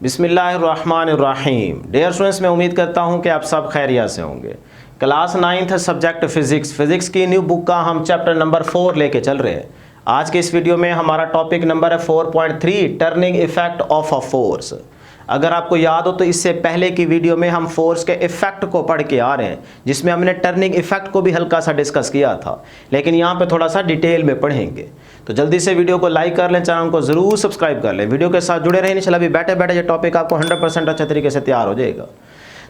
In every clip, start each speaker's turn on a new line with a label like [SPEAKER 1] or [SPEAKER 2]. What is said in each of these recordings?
[SPEAKER 1] बिस्मिल्लाहिर्रहमानिर्रहीम। Dear students, मैं उम्मीद करता हूं कि आप सब खैरियत से होंगे। क्लास 9th सब्जेक्ट फिज़िक्स की न्यू बुक का हम चैप्टर नंबर 4 लेके चल रहे हैं। आज के इस वीडियो में हमारा टॉपिक नंबर है 4.3 turning effect of a force. अगर आपको याद हो तो इससे पहले की वीडियो में हम फोर्स के इफेक्ट को पढ़ के आ रहे हैं, जिसमें हमने टर्निंग इफेक्ट को भी हल्का सा डिस्कस किया था, लेकिन यहाँ पे थोड़ा सा डिटेल में पढ़ेंगे। तो जल्दी से वीडियो को लाइक कर लें, चैनल को जरूर सब्सक्राइब कर लें, वीडियो के साथ जुड़े रहें। इंशाल्लाह अभी बैठे बैठे ये टॉपिक आपको 100% अच्छे तरीके से तैयार हो जाएगा।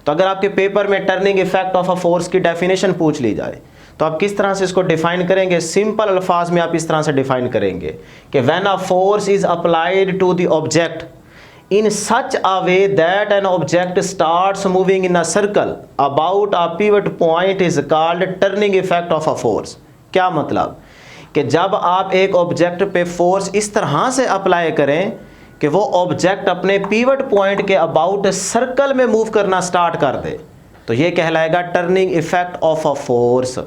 [SPEAKER 1] तो अगर आपके पेपर में turning effect of a force की डेफिनेशन पूछ ली जाए तो आप किस तरह से इसको डिफाइन करेंगे? सिंपल अल्फाज में आप इस तरह से डिफाइन करेंगे कि when a force is applied to the object in such a way that an object starts moving in a circle about a pivot point is called turning effect of a force। क्या मतलब कि जब आप एक object पे force इस तरह से अप्लाई करें कि वो ऑब्जेक्ट अपने पीवट पॉइंट के अबाउट सर्कल में मूव करना स्टार्ट कर दे, तो ये कहलाएगा turning effect of a force.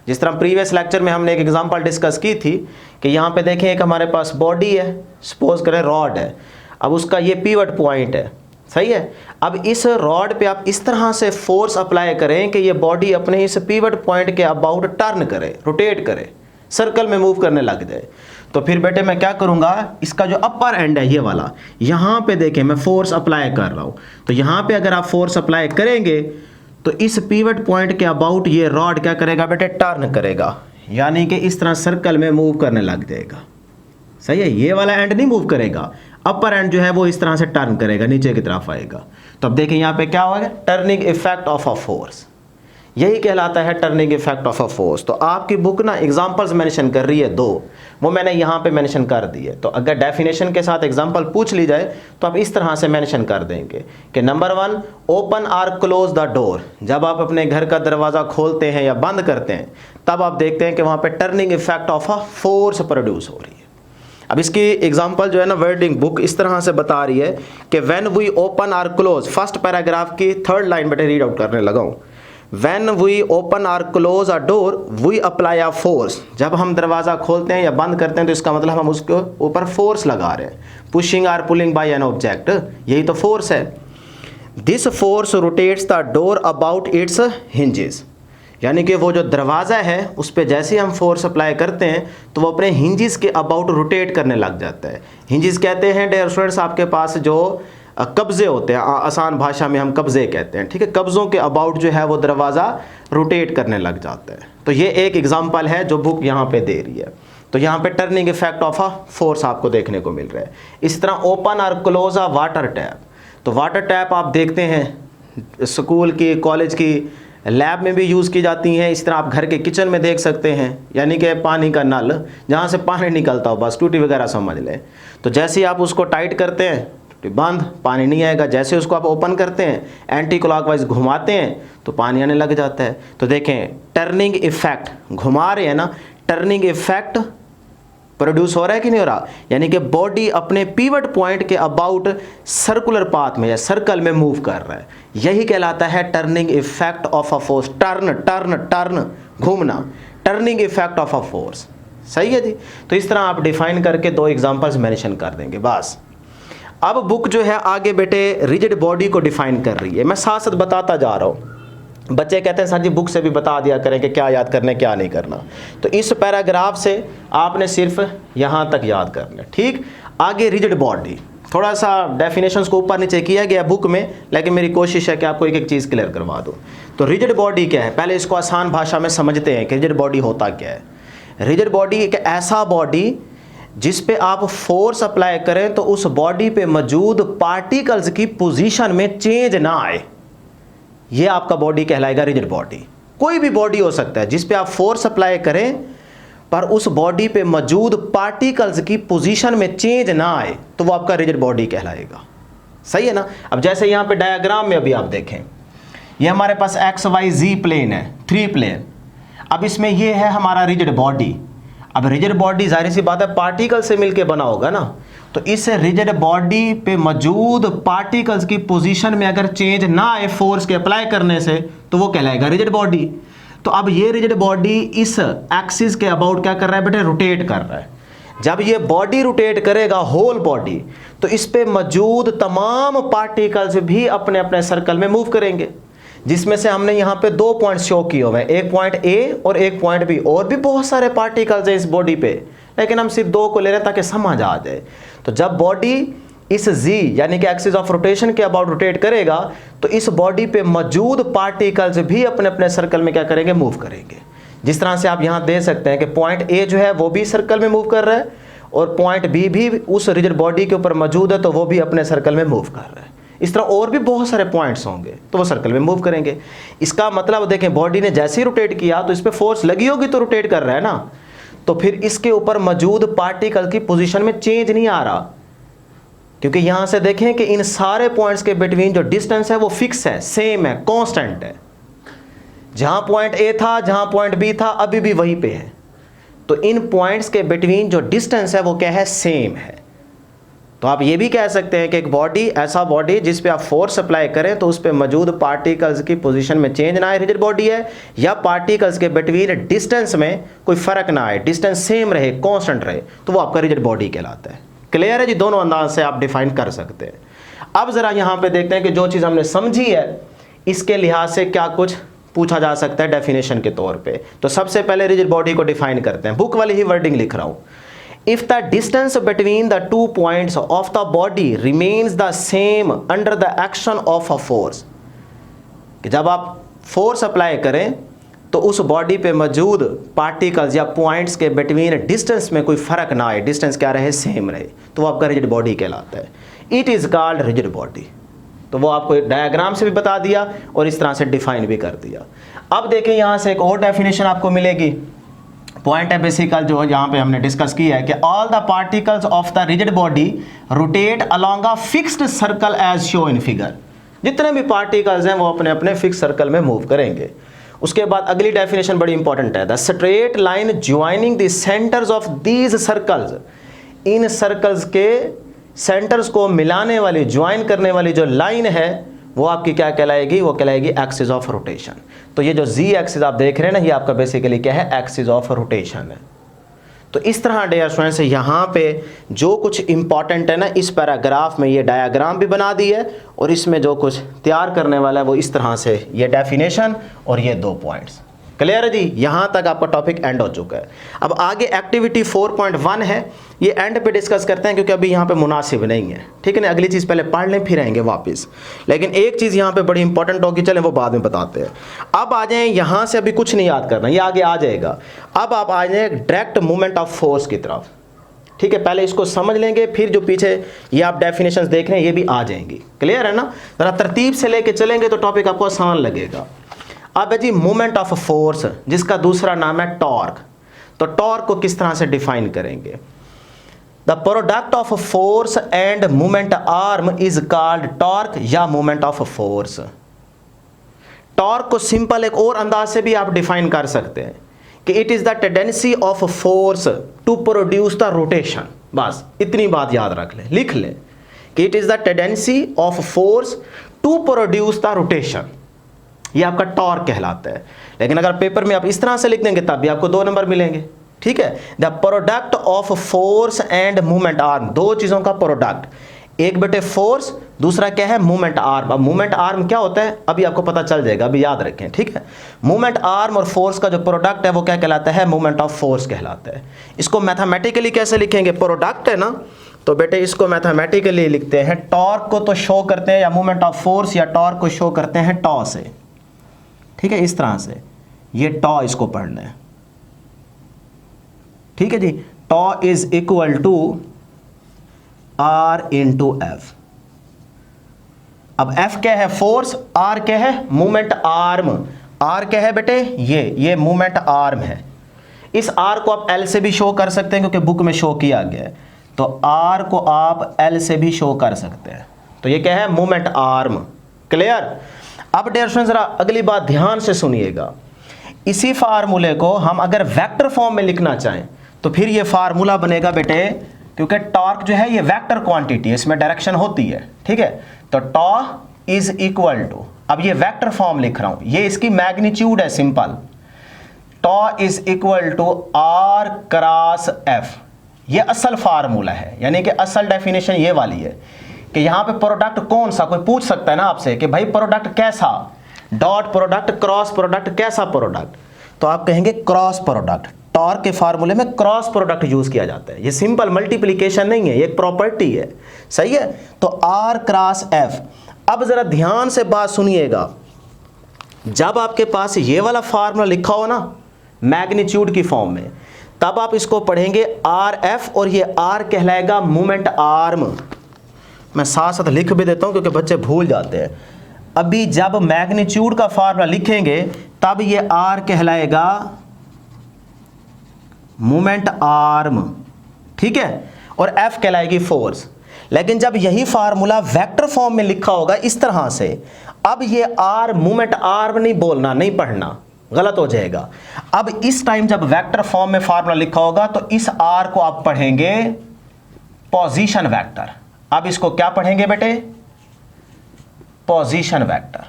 [SPEAKER 1] जिस तरह प्रीवियस लेक्चर में हमने एक एग्जांपल डिस्कस की थी कि यहाँ पे देखें, एक हमारे पास बॉडी है, सपोज करें रॉड है, अब उसका ये पीवट पॉइंट है, सही है। अब इस रॉड पे आप इस तरह से फोर्स अप्लाई करें कि ये बॉडी अपने इस पीवट पॉइंट के अबाउट टर्न करे, रोटेट करे, सर्कल में मूव करने लग जाए। तो फिर बेटे मैं क्या करूँगा, इसका जो अपर एंड है ये वाला, यहाँ पे देखें मैं फोर्स अप्लाई कर रहा हूँ, तो यहाँ पे अगर आप फोर्स अप्लाई करेंगे तो इस पीवट पॉइंट के अबाउट ये रॉड क्या करेगा बेटे, टर्न करेगा, यानी कि इस तरह सर्कल में मूव करने लग जाएगा, सही है। ये वाला एंड नहीं मूव करेगा, अपर एंड जो है वो इस तरह से टर्न करेगा, नीचे की तरफ आएगा। तो अब देखें यहाँ पे क्या होगा, turning effect of a force, यही कहलाता है turning effect of a force. तो आपकी बुक ना एग्जांपल्स मेंशन कर रही है दो, वो मैंने यहाँ पे मेंशन कर दी है। तो अगर डेफिनेशन के साथ एग्जांपल पूछ ली जाए तो आप इस तरह से मेंशन कर देंगे कि नंबर 1, ओपन और क्लोज द डोर। जब आप अपने घर का दरवाज़ा खोलते हैं या बंद करते हैं तब आप देखते हैं कि वहाँ पर turning effect of a force produce हो रही है। अब इसकी एग्जांपल जो है ना, वर्डिंग बुक इस तरह से बता रही है कि व्हेन वी ओपन और क्लोज, फर्स्ट पैराग्राफ की 3rd लाइन बेटे रीड आउट करने लगा हूँ। व्हेन वी ओपन और close a door we apply a force. जब हम दरवाज़ा खोलते हैं या बंद करते हैं तो इसका मतलब हम उसके ऊपर फोर्स लगा रहे हैं, पुशिंग और पुलिंग बाय एन ऑब्जेक्ट, यही तो फोर्स है। This force rotates the door about it's hinges, यानी कि वो जो दरवाज़ा है उस पर जैसे हम फोर्स अप्लाई करते हैं तो वो अपने हिंजेस के अबाउट रोटेट करने लग जाता है। हिंजेस कहते हैं डियर स्टूडेंट्स आपके पास जो कब्ज़े होते हैं, आसान भाषा में हम कब्ज़े कहते हैं, ठीक है। कब्ज़ों के अबाउट जो है वो दरवाज़ा रोटेट करने लग जाता है। तो ये एक एग्जांपल है जो बुक यहाँ पे दे रही है। तो यहाँ पे turning effect of a force आपको देखने को मिल रहा है। इस तरह ओपन और क्लोज अ वाटर टैप, तो वाटर टैप आप देखते हैं स्कूल की, कॉलेज की लैब में भी यूज़ की जाती हैं। इस तरह आप घर के किचन में देख सकते हैं, यानी कि पानी का नल जहाँ से पानी निकलता हो, बस टूटी वगैरह समझ लें। तो जैसे ही आप उसको टाइट करते हैं तो बंद, पानी नहीं आएगा। जैसे उसको आप ओपन करते हैं, एंटी क्लॉकवाइज घुमाते हैं तो पानी आने लग जाता है। तो देखें टर्निंग इफेक्ट, घुमा रहे हैं ना, टर्निंग इफेक्ट प्रोड्यूस हो रहा है कि नहीं हो रहा, यानी कि बॉडी अपने पीवट पॉइंट के अबाउट सर्कुलर पाथ में या सर्कल में मूव कर रहा है, यही कहलाता है turning effect of a force. Turn turn turn, घूमना, turning effect of a force, सही है जी। तो इस तरह आप डिफाइन करके 2 एग्जांपल्स मेंशन कर देंगे बस। अब बुक जो है आगे बेटे रिजिड बॉडी को डिफाइन कर रही है, मैं साथ साथ बताता जा रहा हूँ। बच्चे कहते हैं सर जी बुक से भी बता दिया करें कि क्या याद करना है क्या नहीं करना, तो इस पैराग्राफ से आपने सिर्फ यहाँ तक याद करना है, ठीक। आगे रिजिड बॉडी, थोड़ा सा डेफिनेशंस को ऊपर नीचे किया गया बुक में, लेकिन मेरी कोशिश है कि आपको एक एक चीज़ क्लियर करवा दूँ। तो रिजिड बॉडी क्या है, पहले इसको आसान भाषा में समझते हैं कि रिजिड बॉडी होता क्या है। रिजिड बॉडी एक ऐसा बॉडी जिस पे आप फोर्स अप्लाई करें तो उस बॉडी पे मौजूद पार्टिकल्स की पोजीशन में चेंज ना आए, ये आपका बॉडी कहलाएगा रिजिड बॉडी। कोई भी बॉडी हो सकता है जिस पे आप फोर्स अप्लाई करें पर उस बॉडी पे मौजूद पार्टिकल्स की पोजीशन में चेंज ना आए तो वो आपका रिजिड बॉडी कहलाएगा, सही है ना। अब जैसे यहाँ पे डायग्राम में अभी आप देखें, ये हमारे पास XYZ प्लेन है, 3 प्लेन। अब इसमें ये है हमारा रिजिड बॉडी। अब रिजिड बॉडी जाहिर सी बात है पार्टिकल से मिलके बना होगा ना, तो इस रिजिड बॉडी पे मौजूद पार्टिकल्स की पोजीशन में अगर चेंज ना आए फोर्स के अप्लाई करने से तो वो कहलाएगा रिजिड बॉडी। तो अब ये रिजिड बॉडी इस एक्सिस के अबाउट क्या कर रहा है बेटे, रोटेट कर रहा है। जब ये बॉडी रोटेट करेगा होल बॉडी, तो इस पे मौजूद तमाम पार्टिकल्स भी अपने अपने सर्कल में मूव करेंगे, जिसमें से हमने यहाँ पे 2 पॉइंट शो किए हुए हैं, एक पॉइंट ए और एक पॉइंट बी। और भी बहुत सारे पार्टिकल्स हैं इस बॉडी पे, लेकिन हम सिर्फ 2 को ले रहे हैं ताकि समझ आ जाए। तो जब बॉडी इस z यानी कि एक्सिस ऑफ रोटेशन के अबाउट रोटेट करेगा, तो इस बॉडी पे मौजूद पार्टिकल्स भी अपने अपने सर्कल में क्या करेंगे, मूव करेंगे। जिस तरह से आप यहाँ दे सकते हैं कि पॉइंट ए जो है वो भी सर्कल में मूव कर रहा है, और पॉइंट बी भी उस रिजिड बॉडी के ऊपर मौजूद है, तो वो भी अपने सर्कल में मूव कर रहा है। इस तरह और भी बहुत सारे पॉइंट्स होंगे, तो वो सर्कल में मूव करेंगे। इसका मतलब देखें, बॉडी ने जैसे ही रोटेट किया तो इस पर फोर्स लगी होगी तो रोटेट कर रहा है ना, तो फिर इसके ऊपर मौजूद पार्टिकल की पोजीशन में चेंज नहीं आ रहा, क्योंकि यहां से देखें कि इन सारे पॉइंट्स के बिटवीन जो डिस्टेंस है वो फिक्स है, सेम है, कांस्टेंट है। जहां पॉइंट ए था, जहां पॉइंट बी था, अभी भी वहीं पे है। तो इन पॉइंट्स के बिटवीन जो डिस्टेंस है वो क्या है, सेम है। तो आप ये भी कह सकते हैं कि एक बॉडी, ऐसा बॉडी जिस पे आप फोर्स अप्लाई करें तो उस पे मौजूद पार्टिकल्स की पोजीशन में चेंज ना आए, रिजिड बॉडी है, या पार्टिकल्स के बिटवीन डिस्टेंस में कोई फर्क ना आए, डिस्टेंस सेम रहे, कांस्टेंट रहे, तो वो आपका रिजिड बॉडी कहलाता है। क्लियर है जी? दोनों अंदाज से आप डिफाइन कर सकते हैं। अब जरा यहां पे देखते हैं कि जो चीज हमने समझी है इसके लिहाज से क्या कुछ पूछा जा सकता है डेफिनेशन के तौर पे। तो सबसे पहले रिजिड बॉडी को डिफाइन करते हैं, बुक वाली ही वर्डिंग लिख रहा हूं। If the distance between the 2 points of the body remains the same under the action of a force, कि जब आप फोर्स अप्लाई करें तो उस बॉडी पे मौजूद पार्टिकल्स या पॉइंट्स के बिटवीन डिस्टेंस में कोई फर्क ना आए, डिस्टेंस क्या रहे, सेम रहे, तो वो आपका रिजिड बॉडी कहलाता है। It is called rigid body. तो वो आपको डायग्राम से भी बता दिया और इस तरह से डिफाइन भी कर दिया। अब देखें यहां से एक और डेफिनेशन आपको मिलेगी। पॉइंट है बेसिकल जो यहां पे हमने डिस्कस किया है कि all the particles of the rigid body rotate along a fixed circle as show in figure. जितने भी पार्टिकल्स हैं वो अपने अपने फिक्स सर्कल में मूव करेंगे। उसके बाद अगली डेफिनेशन बड़ी इंपॉर्टेंट है, the straight line joining the centres of these circles. In circles के सेंटर्स को मिलाने वाली, ज्वाइन करने वाली जो लाइन है वो आपकी क्या कहलाएगी, वो कहलाएगी एक्सिस ऑफ रोटेशन। तो ये जो जी एक्सिस आप देख रहे हैं ना, ये आपका बेसिकली क्या है, एक्सिस ऑफ रोटेशन है। तो इस तरह डियर स्टूडेंट्स यहाँ पे जो कुछ इंपॉर्टेंट है ना, इस पैराग्राफ में ये डायग्राम भी बना दी है, और इसमें जो कुछ तैयार करने वाला है वो इस तरह से ये डेफिनेशन और ये 2 पॉइंट्स। क्लियर है जी? यहाँ तक आपका टॉपिक एंड हो चुका है। अब आगे एक्टिविटी 4.1 है, ये एंड पे डिस्कस करते हैं क्योंकि अभी यहाँ पे मुनासिब नहीं है, ठीक है ना। अगली चीज़ पहले पढ़ लें फिर आएंगे वापस, लेकिन एक चीज़ यहाँ पे बड़ी इंपॉर्टेंट होगी, चलें वो बाद में बताते हैं। अब आ जाएं यहाँ से, अभी कुछ नहीं याद करना, ये आगे आ जाएगा। अब आप आ जाए डायरेक्ट मूवमेंट ऑफ फोर्स की तरफ, ठीक है। पहले इसको समझ लेंगे, फिर जो पीछे ये आप डेफिनेशंस देख रहे हैं ये भी आ जाएंगी। क्लियर है ना? जरा तरतीब से लेके चलेंगे तो टॉपिक आपको आसान लगेगा। अब है जी मूवमेंट ऑफ फोर्स, जिसका दूसरा नाम है टॉर्क। तो टॉर्क को किस तरह से डिफाइन करेंगे? The product of force and movement arm is called torque या मूवमेंट ऑफ फोर्स। टॉर्क को सिंपल एक और अंदाज से भी आप डिफाइन कर सकते हैं कि it is the tendency of force to produce the rotation. बस इतनी बात याद रख ले, लिख ले कि it is the tendency of force to produce the rotation. ये आपका टॉर्क कहलाता है। लेकिन अगर पेपर में आप इस तरह से लिख देंगे तब भी आपको 2 नंबर मिलेंगे, ठीक है। The product of force and movement arm, 2 चीजों का प्रोडक्ट, एक बेटे फोर्स, दूसरा क्या है, मूवमेंट आर्म। अब मूवमेंट आर्म क्या होता है अभी आपको पता चल जाएगा, अभी याद रखें, ठीक है। मूवमेंट आर्म और फोर्स का जो प्रोडक्ट है वो क्या कहलाता है, मूवमेंट ऑफ फोर्स कहलाता है। इसको मैथमेटिकली कैसे लिखेंगे, प्रोडक्ट है ना, तो बेटे इसको मैथमेटिकली लिखते हैं, टॉर्क को तो शो करते हैं या मूवमेंट ऑफ फोर्स या टॉर्क को शो करते हैं टॉ से, ठीक है, इस तरह से। ये टॉ इसको पढ़ना है, ठीक है जी। Tau is equal to R into F. अब एफ क्या है, फोर्स, आर क्या है, मूवमेंट आर्म। आर क्या है बेटे, ये मूवमेंट आर्म है। इस आर को आप एल से भी शो कर सकते हैं क्योंकि बुक में शो किया गया है, तो आर को आप एल से भी शो कर सकते हैं। तो ये क्या है, मूवमेंट आर्म। क्लियर? अब डियर स्टूडेंट्स जरा अगली बात ध्यान से सुनिएगा। इसी फार्मूले को हम अगर वेक्टर फॉर्म में लिखना चाहें तो फिर ये फार्मूला बनेगा बेटे, क्योंकि टॉर्क जो है ये वेक्टर क्वांटिटी है, इसमें डायरेक्शन होती है, ठीक है। तो टॉ इज इक्वल टू, अब ये वेक्टर फॉर्म लिख रहा हूं, ये इसकी मैग्नीट्यूड है simple. Tau is equal to R cross F. ये असल फार्मूला है, यानी कि असल डेफिनेशन ये वाली है कि यहाँ पे प्रोडक्ट कौन सा, कोई पूछ सकता है ना आपसे कि भाई प्रोडक्ट कैसा, डॉट प्रोडक्ट, क्रॉस प्रोडक्ट, कैसा प्रोडक्ट, तो आप कहेंगे क्रॉस प्रोडक्ट। टॉर्क के फार्मूले में क्रॉस प्रोडक्ट यूज किया जाता है, ये सिंपल मल्टीप्लिकेशन नहीं है, ये एक प्रॉपर्टी है, सही है। तो R क्रॉस F। अब जरा ध्यान से बात सुनिएगा, जब आपके पास ये वाला फार्मूला लिखा हो ना मैग्नीट्यूड की फॉर्म में, तब आप इसको पढ़ेंगे RF और ये R कहलाएगा मोमेंट आर्म। मैं साथ साथ लिख भी देता हूं क्योंकि बच्चे भूल जाते हैं। अभी जब मैग्नीट्यूड का फार्मूला लिखेंगे तब ये R कहलाएगा मोमेंट आर्म, ठीक है, और F कहलाएगी फोर्स। लेकिन जब यही फार्मूला वेक्टर फॉर्म में लिखा होगा इस तरह से, अब ये R मोमेंट आर्म नहीं बोलना, नहीं पढ़ना, गलत हो जाएगा। अब इस टाइम जब वेक्टर फॉर्म में फार्मूला लिखा होगा तो इस R को आप पढ़ेंगे पोजीशन वेक्टर। अब इसको क्या पढ़ेंगे बेटे, पोजीशन वेक्टर,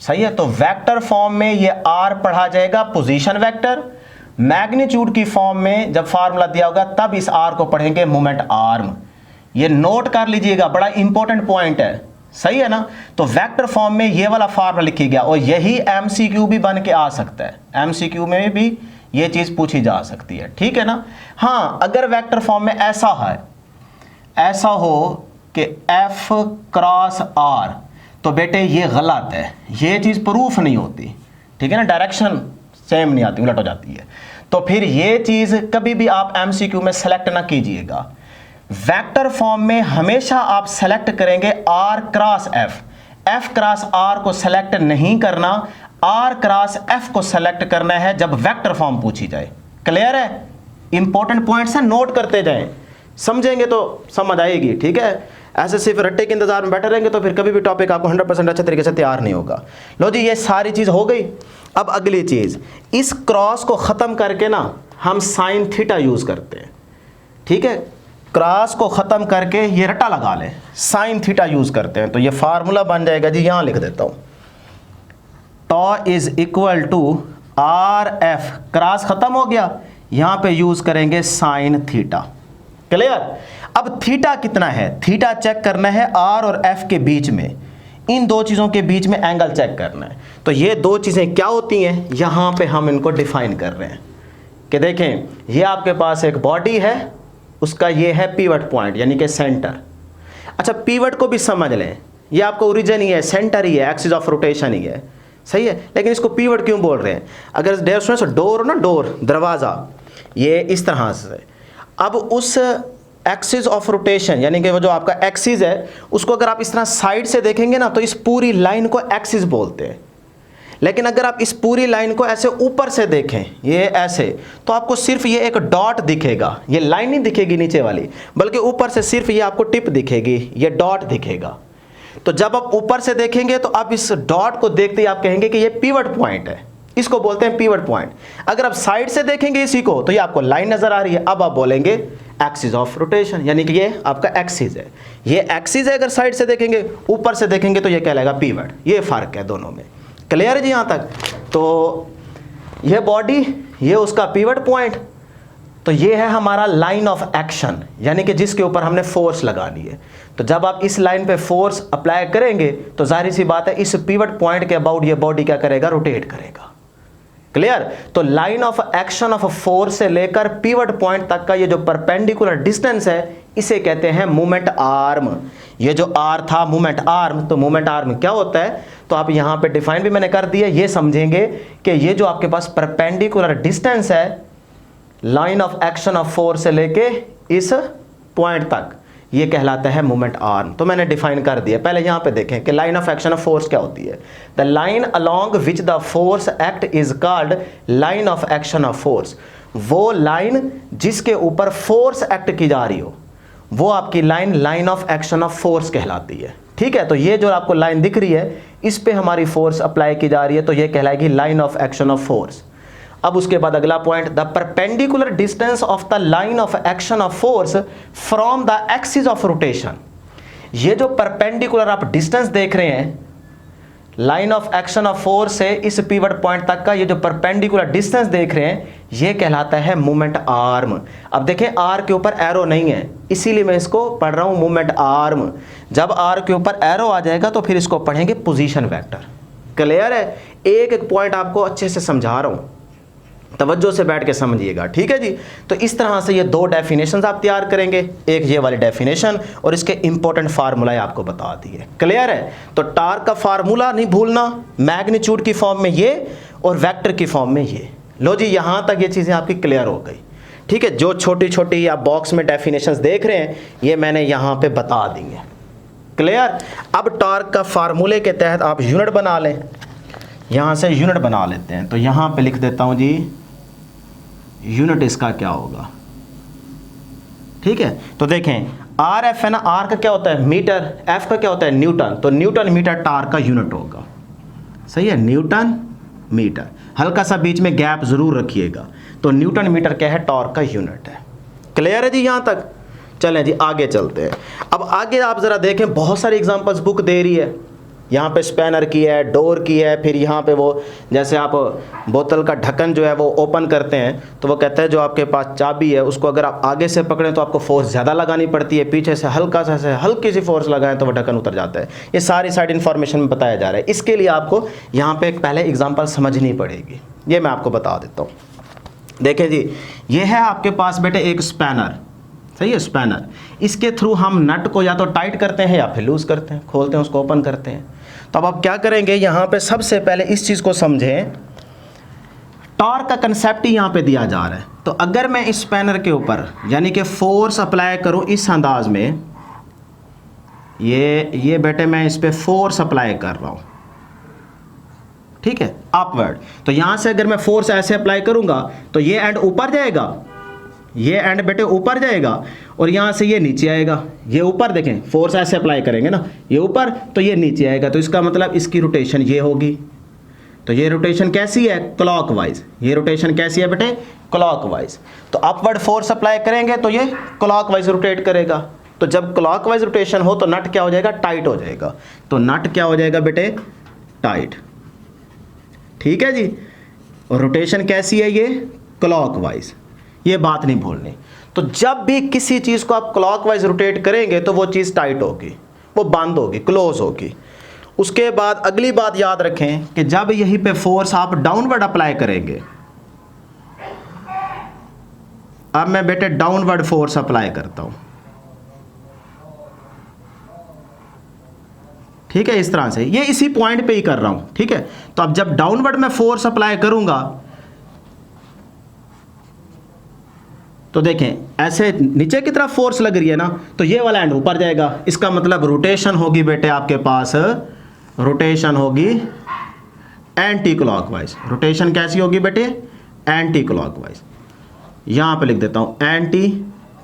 [SPEAKER 1] सही है। तो वेक्टर फॉर्म में ये R पढ़ा जाएगा पोजीशन वेक्टर, मैग्नीट्यूड की फॉर्म में जब फार्मूला दिया होगा तब इस R को पढ़ेंगे मोमेंट आर्म। ये नोट कर लीजिएगा, बड़ा इंपॉर्टेंट पॉइंट है, सही है ना। तो वेक्टर फॉर्म में ये वाला फार्मूला लिखी गया और यही एमसीक्यू भी बन के आ सकता है, एमसीक्यू में भी ये चीज पूछी जा सकती है, ठीक है ना। हाँ, अगर वेक्टर फॉर्म में ऐसा है, ऐसा हो कि F क्रॉस R, तो बेटे ये गलत है, ये चीज प्रूफ नहीं होती, ठीक है ना, डायरेक्शन सेम नहीं आती, उलट हो जाती है। तो फिर ये चीज कभी भी आप एमसीक्यू में सेलेक्ट ना कीजिएगा। वेक्टर फॉर्म में हमेशा आप सेलेक्ट करेंगे R cross F, F cross R को सेलेक्ट नहीं करना, R क्रॉस F को सेलेक्ट करना है जब वेक्टर फॉर्म पूछी जाए। क्लियर है, इंपॉर्टेंट पॉइंट्स हैं, नोट करते जाएं, समझेंगे तो समझ आएगी, ठीक है। ऐसे सिर्फ रट्टे के इंतजार में बैठे रहेंगे तो फिर कभी भी टॉपिक आपको 100% अच्छे तरीके से तैयार नहीं होगा। लो जी, ये सारी चीज हो गई। अब अगली चीज, इस क्रॉस को खत्म करके ना हम साइन थीटा यूज करते हैं, ठीक है। क्रॉस को खत्म करके ये रट्टा लगा लें, साइन थीटा यूज करते हैं, तो ये फार्मूला बन जाएगा जी, यहां लिख देता हूं, tau is equal to RF, cross खत्म हो गया, यहां पे यूज करेंगे साइन थीटा। क्लियर। अब थीटा कितना है, थीटा चेक करना है R और F के बीच में, इन दो चीजों के बीच में एंगल चेक करना है। तो ये दो चीजें क्या होती हैं, यहां पे हम इनको डिफाइन कर रहे हैं कि देखें, ये आपके पास एक बॉडी है, उसका ये है पीवट पॉइंट यानी कि सेंटर। अच्छा, पीवट को भी समझ लें, ये आपका ओरिजिन ही है, सेंटर ही है, एक्सिस ऑफ रोटेशन ही है, सही है। लेकिन इसको पीवट क्यों बोल रहे हैं, अगर डोर ना, डोर दरवाजा, ये इस तरह से, अब उस एक्सिस ऑफ रोटेशन यानी कि वो जो आपका एक्सिस है, उसको अगर आप इस तरह साइड से देखेंगे ना तो इस पूरी लाइन को एक्सिस बोलते हैं। लेकिन अगर आप इस पूरी लाइन को ऐसे ऊपर से देखें, ये ऐसे, तो आपको सिर्फ ये एक डॉट दिखेगा, ये लाइन नहीं दिखेगी नीचे वाली, बल्कि ऊपर से सिर्फ ये आपको टिप दिखेगी, ये डॉट दिखेगा। तो जब आप ऊपर से देखेंगे तो आप इस डॉट को देखते ही आप कहेंगे कि ये पीवट पॉइंट है, इसको बोलते हैं पीवट पॉइंट। अगर आप साइड से देखेंगे इसी को तो ये आपको लाइन नजर आ रही है, अब आप बोलेंगे एक्सिस ऑफ रोटेशन, यानी कि ये आपका एक्सिस है, ये एक्सिस है। अगर साइड से देखेंगे, ऊपर से देखेंगे तो ये कहलाएगा पीवट। ये फर्क है दोनों में। क्लियर है जी यहाँ तक। तो ये बॉडी, ये उसका पीवट पॉइंट, तो ये है हमारा लाइन ऑफ एक्शन, यानी कि जिसके ऊपर हमने फोर्स लगानी है। तो जब आप इस लाइन पे फोर्स अप्लाई करेंगे तो जाहिर सी बात है इस पीवट पॉइंट के अबाउट ये बॉडी क्या करेगा, रोटेट करेगा। क्लियर। तो line of action of force से लेकर पीवट पॉइंट तक का ये जो परपेंडिकुलर डिस्टेंस है, इसे कहते हैं मोमेंट आर्म। ये जो आर था मोमेंट आर्म, तो मोमेंट आर्म क्या होता है, तो आप यहां पे डिफाइन भी मैंने कर दिया। ये समझेंगे कि ये जो आपके पास परपेंडिकुलर डिस्टेंस है line of action of force से लेके इस पॉइंट तक, ये कहलाता है मोमेंट आर्म। तो मैंने डिफाइन कर दिया। पहले यहां पे देखें कि line of action of force क्या होती है। The line along which the force act is called line of action of force. वो लाइन जिसके ऊपर फोर्स एक्ट की जा रही हो, वो आपकी line line of action of force कहलाती है। ठीक है। तो ये जो आपको लाइन दिख रही है, इस पे हमारी फोर्स अप्लाई की जा रही है, तो ये कहलाएगी line of action of force. अब उसके बाद अगला point, the perpendicular distance of the line of action of force from the axis of rotation. ये जो परपेंडिकुलर आप डिस्टेंस देख रहे हैं line of action of force से इस पिवट पॉइंट तक का ये जो परपेंडिकुलर डिस्टेंस देख रहे हैं ये कहलाता है मोमेंट आर्म। अब देखें आर के ऊपर एरो नहीं है, इसीलिए मैं इसको पढ़ रहा हूं मोमेंट आर्म। जब आर के ऊपर एरो आ जाएगा तो फिर इसको पढ़ेंगे पोजीशन वेक्टर। क्लियर है? एक एक पॉइंट आपको अच्छे से समझा रहा हूं, तवज्जो से बैठ के समझिएगा, ठीक है जी। तो इस तरह से ये दो डेफिनेशंस आप तैयार करेंगे, एक ये वाली डेफिनेशन और इसके इंपॉर्टेंट फार्मूला आपको बता दिए। क्लियर है? तो टार्क का फार्मूला नहीं भूलना, मैग्नीट्यूड की फॉर्म में ये और वेक्टर की फॉर्म में ये। लो जी, यहां तक ये चीजें आपकी क्लियर हो गई, ठीक है। जो छोटी छोटी आप बॉक्स में डेफिनेशंस देख रहे हैं ये मैंने यहां पे बता दी है। क्लियर? अब टार्क का फार्मूले के तहत आप यूनिट बना लें, यहां से यूनिट बना लेते हैं। तो यहां पे लिख देता हूं जी यूनिट इसका क्या होगा, ठीक है। तो देखें आर एफ है ना, आर का क्या होता है मीटर, एफ का क्या होता है न्यूटन, तो न्यूटन मीटर टार्क का यूनिट होगा। सही है, न्यूटन मीटर, हल्का सा बीच में गैप जरूर रखिएगा। तो न्यूटन मीटर क्या है, टॉर्क का यूनिट है। क्लियर है जी यहां तक? चलें जी आगे चलते हैं। अब आगे आप जरा देखें, बहुत सारी एग्जांपल्स बुक दे रही है। यहाँ पे स्पैनर की है, डोर की है, फिर यहाँ पे वो जैसे आप बोतल का ढक्कन जो है वो ओपन करते हैं तो वो कहता है जो आपके पास चाबी है उसको अगर आप आगे से पकड़ें तो आपको फोर्स ज़्यादा लगानी पड़ती है, पीछे से हल्का सा से हल्की सी फोर्स लगाएं तो वो ढक्कन उतर जाता है। ये सारी साइड इन्फॉर्मेशन में बताया जा रहा है। इसके लिए आपको यहाँ पे पहले एग्जाम्पल समझनी पड़ेगी, ये मैं आपको बता देता हूँ। देखें जी, ये है आपके पास बेटे एक स्पैनर, सही है, स्पैनर। इसके थ्रू हम नट को या तो टाइट करते हैं या फिर लूज करते हैं, खोलते हैं उसको ओपन करते हैं। तो अब आप क्या करेंगे, यहाँ पे सबसे पहले इस चीज़ को समझें, टॉर्क का कंसेप्ट ही यहाँ पे दिया जा रहा है। तो अगर मैं इस स्पैनर के ऊपर यानी कि फोर्स अप्लाई करूँ इस अंदाज में, ये बेटे मैं इस पे फोर्स अप्लाई कर रहा हूँ, ठीक है, अपवर्ड। तो यहाँ से अगर मैं फोर्स ऐसे अप्लाई करूँगा तो ये एंड ऊपर जाएगा, ये एंड बेटे ऊपर जाएगा और यहाँ से ये नीचे आएगा। ये ऊपर देखें, फोर्स ऐसे अप्लाई करेंगे ना, ये ऊपर तो ये नीचे आएगा। तो इसका मतलब इसकी रोटेशन ये होगी। तो ये रोटेशन कैसी है, क्लॉकवाइज। ये रोटेशन कैसी है बेटे, क्लॉकवाइज। तो अपवर्ड फोर्स अप्लाई करेंगे तो ये क्लॉकवाइज रोटेट करेगा। तो जब क्लॉकवाइज रोटेशन हो तो नट क्या हो जाएगा, टाइट हो जाएगा। तो नट क्या हो जाएगा बेटे, टाइट, ठीक है जी। और रोटेशन कैसी है, ये क्लॉकवाइज, ये बात नहीं भूलनी। तो जब भी किसी चीज को आप क्लॉकवाइज रोटेट करेंगे तो वो चीज टाइट होगी, वो बंद होगी, क्लोज होगी। उसके बाद अगली बात याद रखें कि जब यहीं पे फोर्स आप डाउनवर्ड अप्लाई करेंगे, अब मैं बेटे डाउनवर्ड फोर्स अप्लाई करता हूं, ठीक है, इस तरह से, ये इसी पॉइंट पे ही कर रहा हूं, ठीक है। तो अब जब डाउनवर्ड में फोर्स अप्लाई करूंगा तो देखें ऐसे नीचे की तरफ फोर्स लग रही है ना, तो ये वाला एंड ऊपर जाएगा। इसका मतलब रोटेशन होगी बेटे आपके पास, रोटेशन होगी एंटी क्लॉकवाइज। रोटेशन कैसी होगी बेटे, एंटी क्लॉकवाइज। यहां पे लिख देता हूं एंटी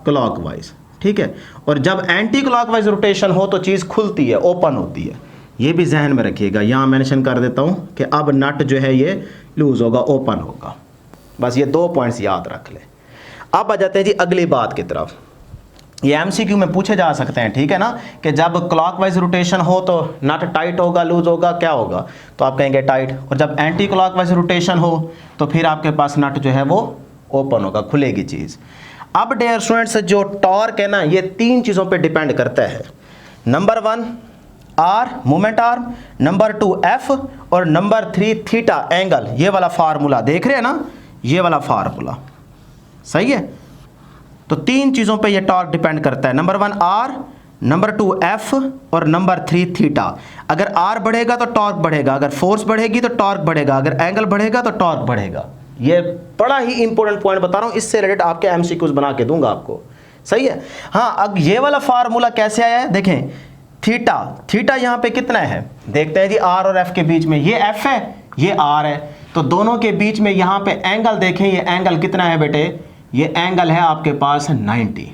[SPEAKER 1] क्लॉकवाइज, ठीक है। और जब एंटी क्लॉकवाइज रोटेशन हो तो चीज खुलती है, ओपन होती है। ये भी जहन में रखिएगा, यहां मेंशन कर देता हूं कि अब नट जो है ये लूज होगा, ओपन होगा। बस ये दो पॉइंट्स याद रख ले। अब आ जाते हैं जी अगली बात की तरफ। ये एमसीक्यू में पूछे जा सकते हैं, ठीक है ना, कि जब क्लॉकवाइज रोटेशन हो तो नट टाइट होगा, लूज होगा, क्या होगा, तो आप कहेंगे टाइट। और जब एंटी क्लॉकवाइज रोटेशन हो तो फिर आपके पास नट जो है वो ओपन होगा, खुलेगी चीज़। अब डियर स्टूडेंट्स, जो टॉर्क है ना, ये तीन चीज़ों पे डिपेंड करता है। Number 1 R, moment arm, number 2 F और नंबर 3 थीटा, एंगल। ये वाला फार्मूला देख रहे हैं ना, ये वाला फार्मूला, सही है। तो तीन चीज़ों पे ये टॉर्क डिपेंड करता है। नंबर 1 आर, नंबर 2 एफ और नंबर 3 थीटा। अगर आर बढ़ेगा तो टॉर्क बढ़ेगा, अगर फोर्स बढ़ेगी तो टॉर्क बढ़ेगा, अगर एंगल बढ़ेगा तो टॉर्क बढ़ेगा। ये बड़ा ही इंपॉर्टेंट पॉइंट बता रहा हूं, इससे रिलेटेड आपके एमसीक्यूज बना के दूंगा आपको, सही है। हाँ, अब ये वाला फार्मूला कैसे आया है, देखें थीटा, थीटा यहाँ पे कितना है, देखते हैं जी आर और एफ के बीच में। ये एफ है, ये आर है, तो दोनों के बीच में यहाँ पे एंगल देखें, ये एंगल कितना है बेटे, ये एंगल है आपके पास 90।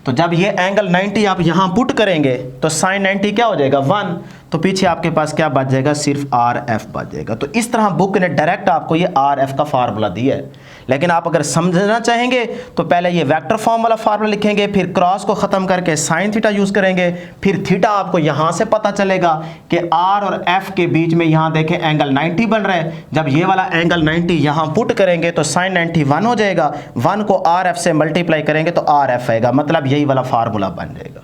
[SPEAKER 1] तो जब ये एंगल 90 आप यहाँ पुट करेंगे तो साइन 90 क्या हो जाएगा, 1। तो पीछे आपके पास क्या बच जाएगा, सिर्फ आर एफ बच जाएगा। तो इस तरह बुक ने डायरेक्ट आपको ये आर एफ का फार्मूला दिया है। लेकिन आप अगर समझना चाहेंगे तो पहले ये वेक्टर फॉर्म वाला फार्मूला लिखेंगे, फिर क्रॉस को ख़त्म करके साइन थीटा यूज़ करेंगे, फिर थीटा आपको यहाँ से पता चलेगा कि आर और एफ के बीच में यहाँ देखें एंगल 90 बन रहा है। जब ये वाला एंगल 90 यहाँ पुट करेंगे तो साइन 90 1 हो जाएगा, 1 को आर एफ से मल्टीप्लाई करेंगे तो आर एफ आएगा, मतलब यही वाला फार्मूला बन जाएगा।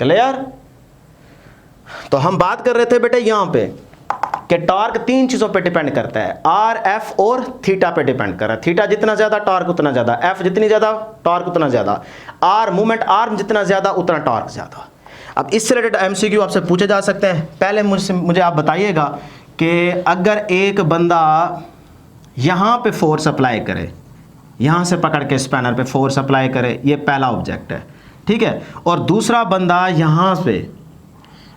[SPEAKER 1] क्लियर? तो हम बात कर रहे थे बेटे यहाँ पे कि टॉर्क तीन चीज़ों पे डिपेंड करता है, आर एफ और थीटा पे डिपेंड कर रहा है। थीटा जितना ज़्यादा टॉर्क उतना ज़्यादा, एफ जितनी ज़्यादा टॉर्क उतना ज़्यादा, आर मूवमेंट आर्म जितना ज़्यादा उतना टॉर्क ज़्यादा। अब इससे रिलेटेड एमसीक्यू आपसे पूछे जा सकते हैं। पहले मुझे आप बताइएगा कि अगर एक बंदा यहाँ पे फोर्स अप्लाई करे, यहाँ से पकड़ के स्पैनर पे फोर्स अप्लाई करे, ये पहला ऑब्जेक्ट है, ठीक है, और दूसरा बंदा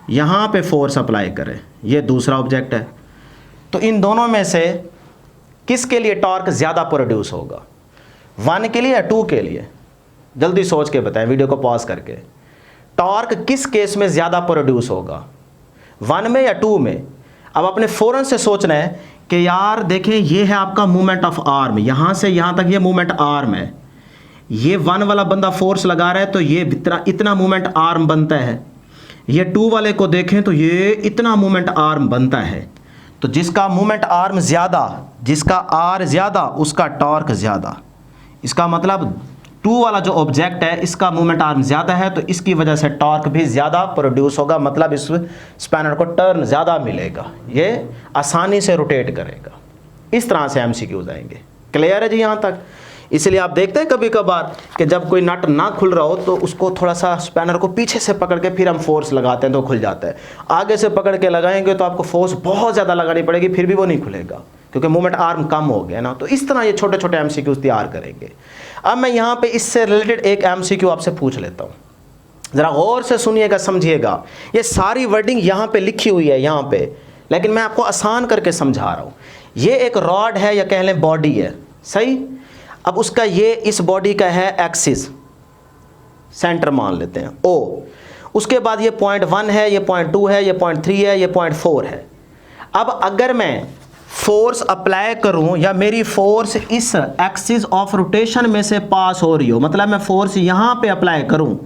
[SPEAKER 1] यहाँ पे फोर्स अप्लाई करे, ये दूसरा ऑब्जेक्ट है, तो इन दोनों में से किसके लिए टॉर्क ज़्यादा प्रोड्यूस होगा, 1 के लिए या 2 के लिए? जल्दी सोच के बताएं वीडियो को पॉज करके। टॉर्क किस केस में ज़्यादा प्रोड्यूस होगा, 1 में या 2 में? अब अपने फ़ौरन से सोचना है कि यार देखें ये है आपका मूवमेंट ऑफ आर्म, यहाँ से यहाँ तक ये मूवमेंट आर्म है, ये 1 वाला बंदा फोर्स लगा रहा है तो ये इतना मूवमेंट आर्म बनता है, ये 2 वाले को देखें तो ये इतना मूवमेंट आर्म बनता है। तो जिसका मूवमेंट आर्म ज़्यादा, जिसका आर ज़्यादा, उसका टॉर्क ज़्यादा। इसका मतलब 2 वाला जो ऑब्जेक्ट है इसका मूवमेंट आर्म ज़्यादा है तो इसकी वजह से टॉर्क भी ज़्यादा प्रोड्यूस होगा, मतलब इस स्पैनर को टर्न ज़्यादा मिलेगा, ये आसानी से रोटेट करेगा। इस तरह से एमसीक्यूज आएंगे। क्लियर है जी यहाँ तक? इसलिए आप देखते हैं कभी कभार कि जब कोई नट ना खुल रहा हो तो उसको थोड़ा सा स्पैनर को पीछे से पकड़ के फिर हम फोर्स लगाते हैं तो खुल जाता है। आगे से पकड़ के लगाएंगे तो आपको फोर्स बहुत ज़्यादा लगानी पड़ेगी, फिर भी वो नहीं खुलेगा क्योंकि मूवमेंट आर्म कम हो गया ना। तो इस तरह ये छोटे छोटे एमसीक्यूज तैयार करेंगे। अब मैं यहाँ पे इससे रिलेटेड एक एमसीक्यू आपसे पूछ लेता हूँ, ज़रा गौर से सुनिएगा, समझिएगा। ये सारी वर्डिंग यहाँ पे लिखी हुई है यहाँ पे, लेकिन मैं आपको आसान करके समझा रहा हूँ। ये एक रॉड है या कह लें बॉडी है, सही। अब उसका ये इस बॉडी का है एक्सिस, सेंटर मान लेते हैं ओ। उसके बाद ये 0.1 है, ये 0.2 है, ये 0.3 है, ये 0.4 है। अब अगर मैं फोर्स अप्लाई करूं या मेरी फोर्स इस एक्सिस ऑफ रोटेशन में से पास हो रही हो, मतलब मैं फोर्स यहां पे अप्लाई करूं,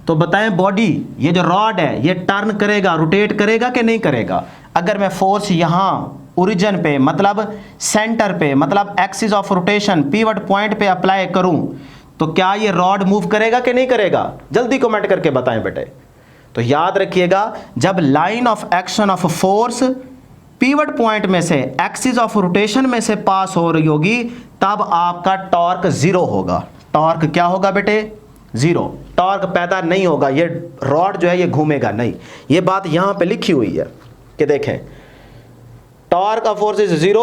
[SPEAKER 1] तो बताएं बॉडी ये जो रॉड है ये टर्न करेगा, रोटेट करेगा कि नहीं करेगा? अगर मैं फोर्स यहां ओरिजिन पे मतलब सेंटर पे मतलब axis of rotation pivot point पे अप्लाई करूं तो क्या ये रॉड मूव करेगा कि नहीं करेगा? जल्दी कमेंट करके बताएं बेटे। तो याद रखिएगा, जब line of action of force pivot point में से एक्सिस ऑफ रोटेशन में से पास हो रही होगी तब आपका टॉर्क 0 होगा। टॉर्क क्या होगा बेटे? 0। टॉर्क पैदा नहीं होगा, ये रॉड जो है ये घूमेगा नहीं। ये बात यहां पे लिखी हुई है कि देखें, torque of force is 0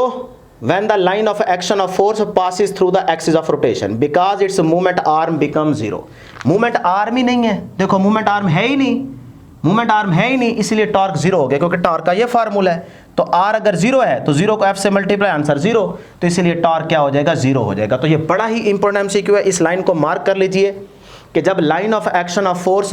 [SPEAKER 1] when the line of action of force passes through the axis of rotation because its movement arm becomes 0। Movement arm ही नहीं है, देखो मूवमेंट आर्म है ही नहीं, मूवमेंट आर्म है ही नहीं, इसलिए टॉर्क 0 हो गया, क्योंकि टॉर्क का ये फार्मूला है। तो R अगर 0 है तो 0 को F से मल्टीप्लाई, आंसर 0, तो इसलिए टॉर्क क्या हो जाएगा? 0 हो जाएगा। तो ये बड़ा ही इंपॉर्टेंट एमसीक्यू है, इस लाइन को मार्क कर लीजिए कि जब line of action of force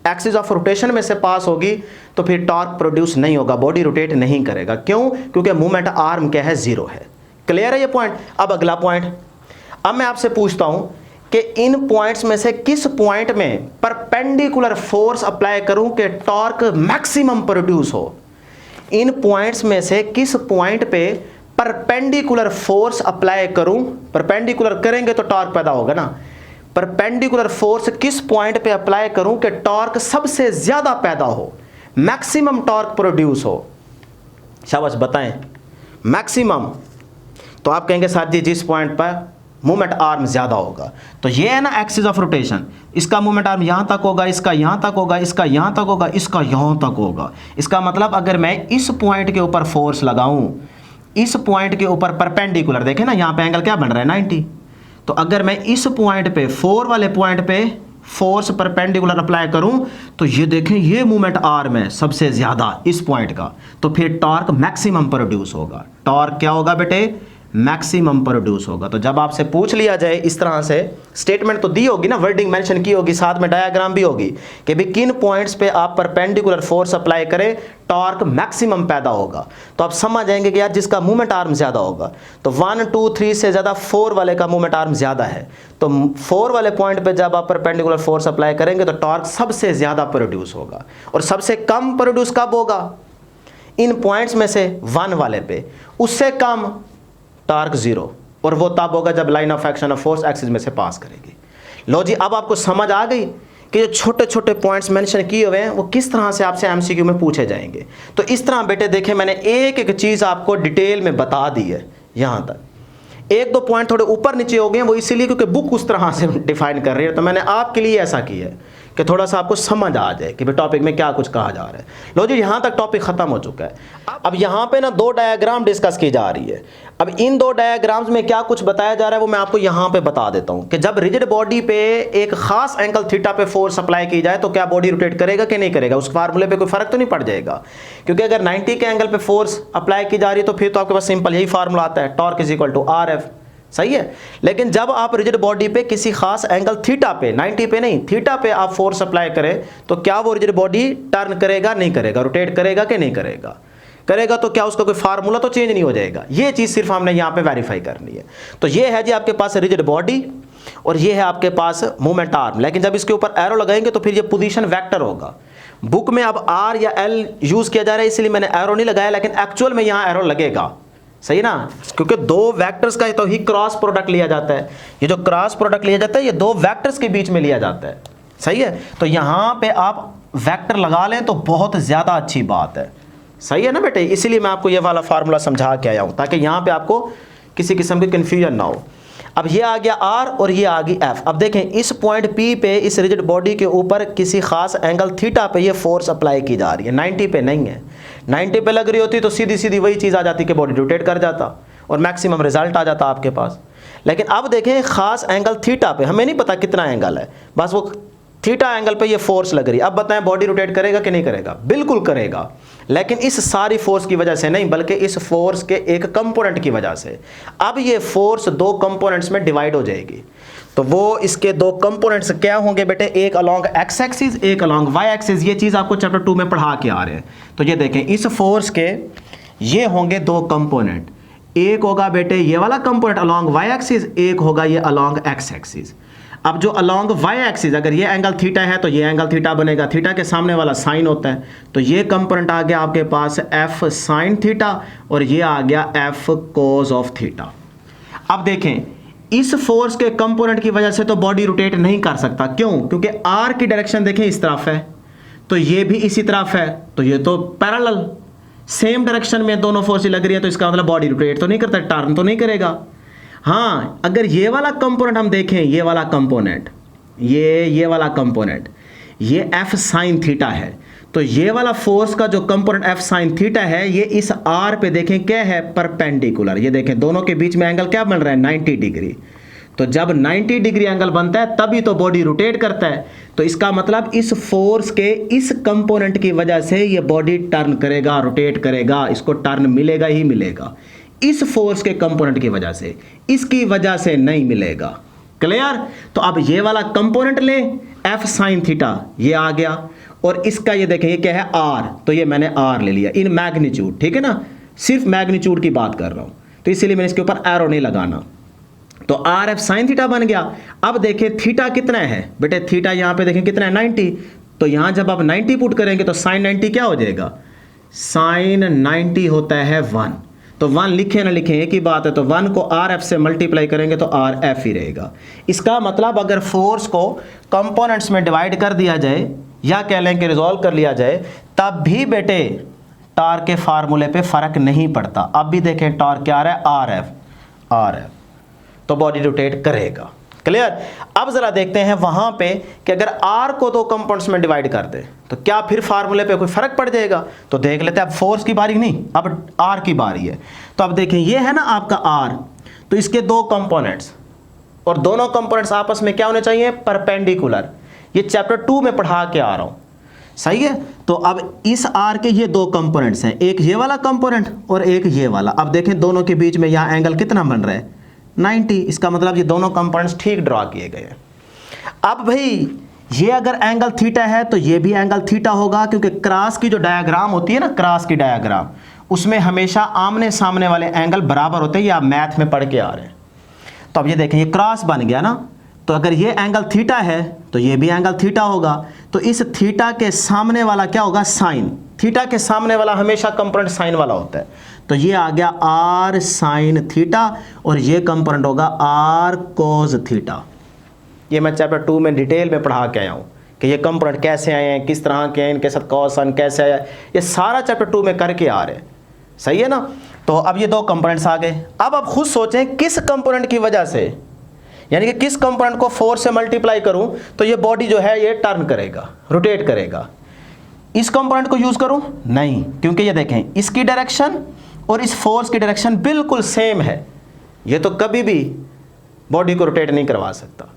[SPEAKER 1] axis of rotation में से पास होगी तो फिर टॉर्क प्रोड्यूस नहीं होगा, बॉडी रोटेट नहीं करेगा। क्यों? क्योंकि मूवमेंट आर्म क्या है? 0 है। क्लियर है ये पॉइंट? अब अगला पॉइंट, अब मैं आपसे पूछता हूं कि इन पॉइंट्स में से किस पॉइंट में परपेंडिकुलर फोर्स अप्लाई करूं कि टॉर्क मैक्सिमम प्रोड्यूस हो। इन पॉइंट्स में से किस पॉइंट पे परपेंडिकुलर फोर्स अप्लाई करूं, परपेंडिकुलर करेंगे तो टॉर्क पैदा होगा ना, परपेंडिकुलर फोर्स किस पॉइंट पे अप्लाई करूं कि टॉर्क सबसे ज्यादा पैदा हो, मैक्सिमम टॉर्क प्रोड्यूस हो। शाबाश बताएं, मैक्सिमम। तो आप कहेंगे सर जी जिस पॉइंट पर मूवमेंट आर्म ज्यादा होगा, तो ये है ना एक्सिस ऑफ रोटेशन, इसका मूवमेंट आर्म यहां तक होगा, इसका यहां तक होगा, इसका यहां तक होगा, इसका यहां तक होगा। इसका मतलब अगर मैं इस पॉइंट के ऊपर फोर्स लगाऊं, इस पॉइंट के ऊपर परपेंडिकुलर, देखें ना यहां पे एंगल क्या बन रहा है? 90। तो अगर मैं इस पॉइंट पे 4 वाले पॉइंट पे फोर्स परपेंडिकुलर अप्लाई करूं तो ये देखें ये मूवमेंट आर्म है सबसे ज्यादा इस पॉइंट का, तो फिर टॉर्क मैक्सिमम प्रोड्यूस होगा। टॉर्क क्या होगा बेटे? मैक्सिमम प्रोड्यूस होगा। तो जब आपसे पूछ लिया जाए इस तरह से, स्टेटमेंट तो दी होगी ना, वर्डिंग मेंशन की होगी, साथ में डायग्राम भी होगी कि भी किन पॉइंट्स पे आप परपेंडिकुलर फोर्स अप्लाई करें टॉर्क मैक्सिमम पैदा होगा, तो आप समझ जाएंगे कि यार जिसका मूवमेंट आर्म ज़्यादा होगा, तो 1 2 3 से ज़्यादा 4 वाले का मूवमेंट आर्म ज़्यादा है, तो 4 वाले पॉइंट पे जब आप परपेंडिकुलर फोर्स अप्लाई करेंगे तो टॉर्क सबसे ज़्यादा प्रोड्यूस होगा। और सबसे कम प्रोड्यूस कब होगा? इन पॉइंट्स में से 1 वाले पे, उससे कम टॉर्क 0, और वो तब होगा जब line of action of force axis में से पास करेगी। लो जी, अब आपको समझ आ गई कि जो छोटे छोटे पॉइंट्स मेंशन किए हुए हैं वो किस तरह से आपसे एमसीक्यू में पूछे जाएंगे। तो इस तरह बेटे देखें, मैंने एक एक चीज़ आपको डिटेल में बता दी है। यहाँ तक 1 2 पॉइंट थोड़े ऊपर नीचे हो गए, वो इसीलिए क्योंकि बुक उस तरह से डिफाइन कर रही है, तो मैंने आपके लिए ऐसा किया है कि थोड़ा सा आपको समझ आ जाए कि भाई टॉपिक में क्या कुछ कहा जा रहा है। लो जी, यहाँ तक टॉपिक खत्म हो चुका है। अब यहाँ पे ना 2 डायग्राम डिस्कस की जा रही है। अब इन 2 डायग्राम्स में क्या कुछ बताया जा रहा है वो मैं आपको यहाँ पे बता देता हूँ कि जब रिजिड बॉडी पे एक खास एंगल थीटा पे फोर्स अप्लाई की जाए तो क्या बॉडी रोटेट करेगा कि नहीं करेगा, उस फार्मूले पे कोई फर्क तो नहीं पड़ जाएगा। क्योंकि अगर 90 के एंगल पे फोर्स अप्लाई की जा रही है तो फिर तो आपके पास सिंपल यही फार्मूला आता है, torque is equal to RF, सही है। लेकिन जब आप रिजिड बॉडी पे किसी खास एंगल थीटा पे, 90 पे नहीं, थीटा पे आप फोर्स अप्लाई करें तो क्या वो रिजिड बॉडी टर्न करेगा नहीं करेगा, रोटेट करेगा कि नहीं करेगा? करेगा। तो क्या उसका कोई फार्मूला तो चेंज नहीं हो जाएगा? ये चीज़ सिर्फ हमने यहाँ पे वेरीफाई करनी है। तो ये है जी आपके पास रिजिड बॉडी और ये है आपके पास मूवमेंट आर्म। लेकिन जब इसके ऊपर एरो लगाएंगे तो फिर ये पोजीशन वेक्टर होगा। बुक में अब R या L यूज़ किया जा रहा है इसलिए मैंने एरो नहीं लगाया, लेकिन एक्चुअल में यहाँ एरो लगेगा, सही ना, क्योंकि 2 वेक्टर्स का तो ही क्रॉस प्रोडक्ट लिया जाता है। ये जो क्रॉस प्रोडक्ट लिया जाता है ये 2 वेक्टर्स के बीच में लिया जाता है, सही है। तो यहाँ पे आप वेक्टर लगा लें तो बहुत ज़्यादा अच्छी बात है, सही है ना बेटे। इसीलिए मैं आपको ये वाला फार्मूला समझा के आया हूँ ताकि यहाँ पे आपको किसी किस्म की कन्फ्यूजन ना हो। अब ये आ गया R और ये आ गई F। अब देखें इस पॉइंट P पे इस रिजिड बॉडी के ऊपर किसी खास एंगल थीटा पे ये फोर्स अप्लाई की जा रही है, 90 पे नहीं है। 90 पे लग रही होती तो सीधी सीधी वही चीज़ आ जाती कि बॉडी रोटेट कर जाता और मैक्सिमम रिजल्ट आ जाता आपके पास। लेकिन अब देखें खास एंगल थीटा पे, हमें नहीं पता कितना एंगल है, बस वो थीटा एंगल पे ये फोर्स लग रही है। अब बताएं बॉडी रोटेट करेगा कि नहीं करेगा? बिल्कुल करेगा, लेकिन इस सारी फोर्स की वजह से नहीं, बल्कि इस फोर्स के एक कंपोनेंट की वजह से। अब ये फोर्स 2 कंपोनेंट्स में डिवाइड हो जाएगी। तो वो इसके 2 कंपोनेंट्स क्या होंगे बेटे? एक अलोंग एक्स एक्सिस, एक अलोंग वाई एक्सिस। ये चीज़ आपको चैप्टर 2 में पढ़ा के आ रहे हैं। तो ये देखें इस फोर्स के ये होंगे 2 कंपोनेंट, एक होगा बेटे ये वाला कंपोनेंट अलोंग वाई एक्सिस, एक होगा ये अलोंग एक्स एक्सिस। अब जो अलोंग वाई एक्सिस, अगर ये एंगल थीटा है तो ये एंगल थीटा बनेगा, थीटा के सामने वाला साइन होता है, तो ये कंपोनेंट आ गया आपके पास F साइन थीटा और ये आ गया F कोस ऑफ थीटा। अब देखें इस फोर्स के कंपोनेंट की वजह से तो बॉडी रोटेट नहीं कर सकता, क्यों? क्योंकि R की डायरेक्शन देखें इस तरफ है तो ये भी इसी तरफ है, तो ये तो पैरेलल सेम डायरेक्शन में दोनों फोर्स लग रही है, तो इसका मतलब बॉडी रोटेट तो नहीं करता, टर्न तो नहीं करेगा। हाँ, अगर ये वाला कंपोनेंट हम देखें, ये वाला कंपोनेंट, ये वाला कंपोनेंट, ये F साइन थीटा है, तो ये वाला फोर्स का जो कंपोनेंट F साइन थीटा है ये इस R पे देखें क्या है? परपेंडिकुलर। ये देखें दोनों के बीच में एंगल क्या बन रहा है? 90 डिग्री। तो जब 90 डिग्री एंगल बनता है तभी तो बॉडी रोटेट करता है। तो इसका मतलब इस फोर्स के इस कंपोनेंट की वजह से ये बॉडी टर्न करेगा, रोटेट करेगा, इसको टर्न मिलेगा ही मिलेगा। इस फोर्स के कंपोनेंट की वजह से, इसकी वजह से नहीं मिलेगा। क्लियर? तो अब ये वाला कंपोनेंट लें F साइन थीटा, ये आ गया, और इसका ये देखें ये क्या है? R, तो ये मैंने R ले लिया इन मैग्नीट्यूड, ठीक है ना, सिर्फ मैग्नीट्यूड की बात कर रहा हूं, तो इसीलिए मैंने इसके ऊपर एरो नहीं लगाना। तो RF साइन थीटा बन गया। अब देखें थीटा कितना है बेटे? थीटा यहां पे देखें कितना है? 90। तो यहां जब आप 90 पुट करेंगे तो साइन 90 क्या हो जाएगा? साइन 90 होता है 1। तो 1 लिखे ना लिखें एक ही बात है, तो 1 को RF से मल्टीप्लाई करेंगे तो RF ही रहेगा। इसका मतलब अगर फोर्स को कंपोनेंट्स में डिवाइड कर दिया जाए या कह लें कि रिजॉल्व कर लिया जाए, तब भी बेटे टॉर्क के फार्मूले पे फर्क नहीं पड़ता। अब भी देखें टॉर्क क्या आ रहा है? RF, तो बॉडी रोटेट करेगा। क्लियर? अब जरा देखते हैं वहां पे कि अगर R को 2 कंपोनेंट्स में डिवाइड कर दे तो क्या फिर फार्मूले पे कोई फर्क पड़ जाएगा? तो देख लेते हैं। अब फोर्स की बारी नहीं, अब R की बारी है। तो अब देखें ये है ना आपका R, तो इसके 2 कंपोनेंट्स, और दोनों कंपोनेंट्स आपस में क्या होने चाहिए? परपेंडिकुलर। ये चैप्टर 2 में पढ़ा के आ रहा हूं, सही है। तो अब इस आर के ये दो कंपोनेंट्स हैं, एक ये वाला कंपोनेंट और एक ये वाला। अब देखें दोनों के बीच में यहाँ एंगल कितना बन रहा है 90। इसका मतलब ये दोनों कंपोनेंट्स ठीक ड्रॉ किए गए हैं। अब भाई ये अगर एंगल थीटा है तो ये भी एंगल थीटा होगा, क्योंकि क्रॉस की जो डायग्राम होती है ना, क्रॉस की डायग्राम, उसमें हमेशा आमने सामने वाले एंगल बराबर होते हैं। ये आप मैथ में पढ़ के आ रहे हैं। तो अब ये देखें ये क्रॉस बन गया ना, तो अगर ये एंगल थीटा है तो ये भी एंगल थीटा होगा। तो इस थीटा के सामने वाला क्या होगा साइन। थीटा के सामने वाला हमेशा कंपोनेंट साइन वाला होता है। तो ये आ गया आर साइन थीटा और ये कंपोनेंट होगा आर कोस थीटा। ये मैं चैप्टर 2 में डिटेल में पढ़ा के आया हूँ कि ये कंपोनेंट कैसे आए हैं, किस तरह के हैं, इनके साथ कॉस साइन कैसे आया, ये सारा चैप्टर 2 में करके आ रहे हैं। सही है ना। तो अब ये दो कंपोनेंट्स आ गए। अब आप खुद सोचें किस कंपोनेंट की वजह से, यानी कि किस कंपोनेंट को 4 से मल्टीप्लाई करूं तो ये बॉडी जो है ये टर्न करेगा, रोटेट करेगा। इस कंपोनेंट को यूज करूं नहीं, क्योंकि ये देखें इसकी डायरेक्शन और इस फोर्स की डायरेक्शन बिल्कुल सेम है, ये तो कभी भी बॉडी को रोटेट नहीं करवा सकता।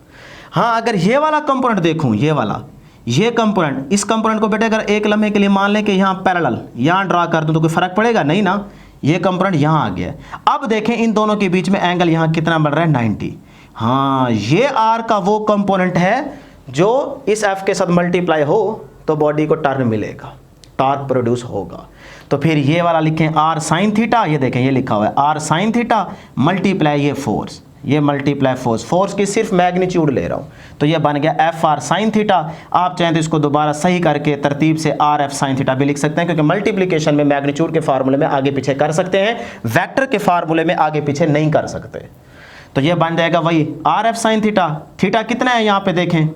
[SPEAKER 1] हाँ अगर ये वाला कंपोनेंट देखूं, ये वाला, ये कंपोनेंट, इस कंपोनेंट को बेटे अगर एक लम्हे के लिए मान लें कि यहाँ पैरेलल यहाँ ड्रा कर दूं तो कोई फर्क पड़ेगा नहीं ना। ये कंपोनेंट यहाँ आ गया। अब देखें इन दोनों के बीच में एंगल यहाँ कितना बन रहा है 90। हाँ ये आर का वो कंपोनेंट है जो इस एफ के साथ मल्टीप्लाई हो तो बॉडी को टर्न मिलेगा, टॉर्क प्रोड्यूस होगा। तो फिर ये वाला लिखें आर साइन थीटा, ये देखें ये लिखा हुआ है आर साइन थीटा मल्टीप्लाई ये फोर्स, ये मल्टीप्लाई फोर्स, फोर्स की सिर्फ मैग्नीट्यूड ले रहा हूँ। तो ये बन गया एफ आर साइन थीटा। आप चाहें तो इसको दोबारा सही करके तरतीब से आर एफ साइन थीटा भी लिख सकते हैं, क्योंकि मल्टीप्लिकेशन में मैग्नीट्यूड के फार्मूले में आगे पीछे कर सकते हैं, वेक्टर के फार्मूले में आगे पीछे नहीं कर सकते। तो ये बन जाएगा वही R F sine theta. Theta कितना है यहाँ पे देखें,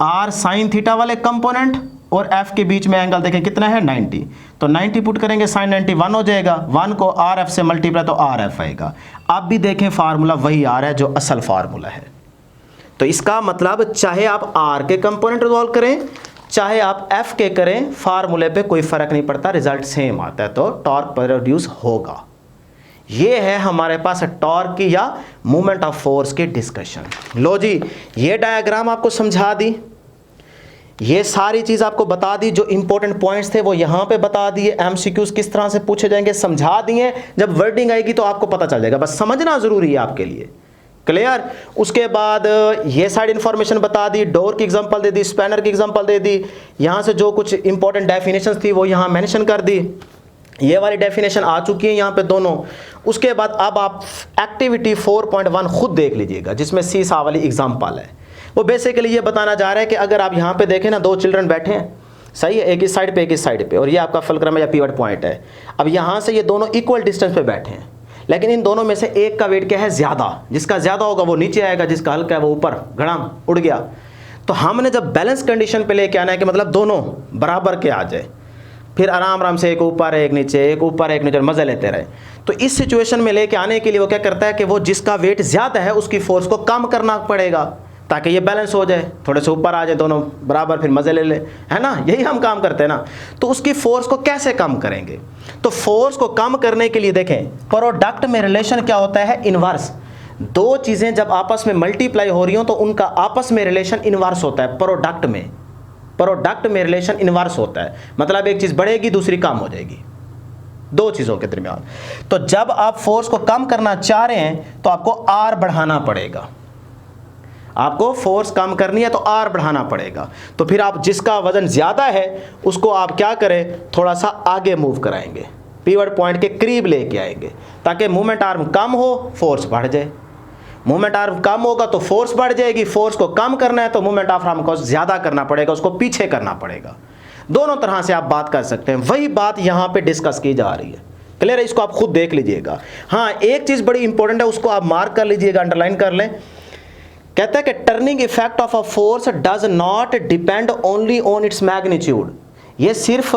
[SPEAKER 1] आर साइन थीटा वाले कंपोनेंट और एफ के बीच में एंगल देखें कितना है 90। तो 90 पुट करेंगे साइन 90 1 हो जाएगा, 1 को आर एफ से मल्टीप्लाई तो आर एफ आएगा। अब भी देखें फार्मूला वही आ रहा है जो असल फार्मूला है। तो इसका मतलब चाहे आप आर के कंपोनेंट रिजॉल्व करें चाहे आप एफ के करें, फार्मूले पे कोई फर्क नहीं पड़ता, रिजल्ट सेम आता है, तो टॉर्क प्रोड्यूस होगा। ये है हमारे पास टॉर्क की या मूवमेंट ऑफ फोर्स की डिस्कशन। लो जी ये डायग्राम आपको समझा दी, ये सारी चीज़ आपको बता दी, जो इंपॉर्टेंट पॉइंट्स थे वो यहाँ पे बता दिए, एमसीक्यूज किस तरह से पूछे जाएंगे समझा दिए। जब वर्डिंग आएगी तो आपको पता चल जाएगा, बस समझना ज़रूरी है आपके लिए। क्लियर। उसके बाद ये साइड इन्फॉर्मेशन बता दी, डोर की एग्जांपल दे दी, स्पैनर की एग्जांपल दे दी, यहाँ से जो कुछ इंपॉर्टेंट डेफिनेशंस थी वो यहाँ मेंशन कर दी। ये वाली डेफिनेशन आ चुकी है यहाँ पे दोनों। उसके बाद अब आप एक्टिविटी 4.1 खुद देख लीजिएगा, जिसमें सीसा वाली एग्जांपल है। वो बेसिकली ये बताना जा रहा है कि अगर आप यहाँ पे देखें ना, दो चिल्ड्रन बैठे हैं, सही है, एक इस साइड पे एक इस साइड पे, और ये आपका फलक्रम या पिवट पॉइंट है। अब यहाँ से ये दोनों इक्वल डिस्टेंस पे बैठे हैं, लेकिन इन दोनों में से एक का वेट क्या है ज़्यादा, जिसका ज़्यादा होगा वो नीचे आएगा, जिसका हल्का है वो ऊपर घड़ाम उड़ गया। तो हमने जब बैलेंस कंडीशन पे लेके आना है कि मतलब दोनों बराबर के आ जाए, फिर आराम आराम से एक ऊपर एक नीचे, एक ऊपर एक नीचे, मज़े लेते रहे। तो इस सिचुएशन में लेके आने के लिए वो क्या करता है कि वो जिसका वेट ज़्यादा है उसकी फोर्स को कम करना पड़ेगा, ताकि ये बैलेंस हो जाए, थोड़े से ऊपर आ जाए दोनों बराबर, फिर मज़े ले ले, है ना, यही हम काम करते हैं ना। तो उसकी फोर्स को कैसे कम करेंगे? तो फोर्स को कम करने के लिए देखें प्रोडक्ट में रिलेशन क्या होता है, इनवर्स। दो चीज़ें जब आपस में मल्टीप्लाई हो रही हो तो उनका आपस में रिलेशन इनवर्स होता है। प्रोडक्ट में रिलेशन इनवर्स होता है, मतलब एक चीज़ बढ़ेगी दूसरी कम हो जाएगी, दो चीज़ों के दरमियान। तो जब आप फोर्स को कम करना चाह रहे हैं तो आपको आर बढ़ाना पड़ेगा, आपको फोर्स कम करनी है तो आर बढ़ाना पड़ेगा। तो फिर आप जिसका वजन ज़्यादा है उसको आप क्या करें, थोड़ा सा आगे मूव कराएंगे, पिवट पॉइंट के करीब लेके आएंगे, ताकि मूवमेंट आर्म कम हो फोर्स बढ़ जाए। मूवमेंट आर्म कम होगा तो फोर्स बढ़ जाएगी, फोर्स को कम करना है तो मूवमेंट ऑफ आर्म को ज़्यादा करना पड़ेगा, उसको पीछे करना पड़ेगा। दोनों तरह से आप बात कर सकते हैं, वही बात यहाँ पे डिस्कस की जा रही है। क्लियर है, इसको आप खुद देख लीजिएगा। हाँ एक चीज़ बड़ी इंपॉर्टेंट है, उसको आप मार्क कर लीजिएगा, अंडरलाइन कर लें। कहता है कि turning effect of a force does not depend only on its magnitude. ये सिर्फ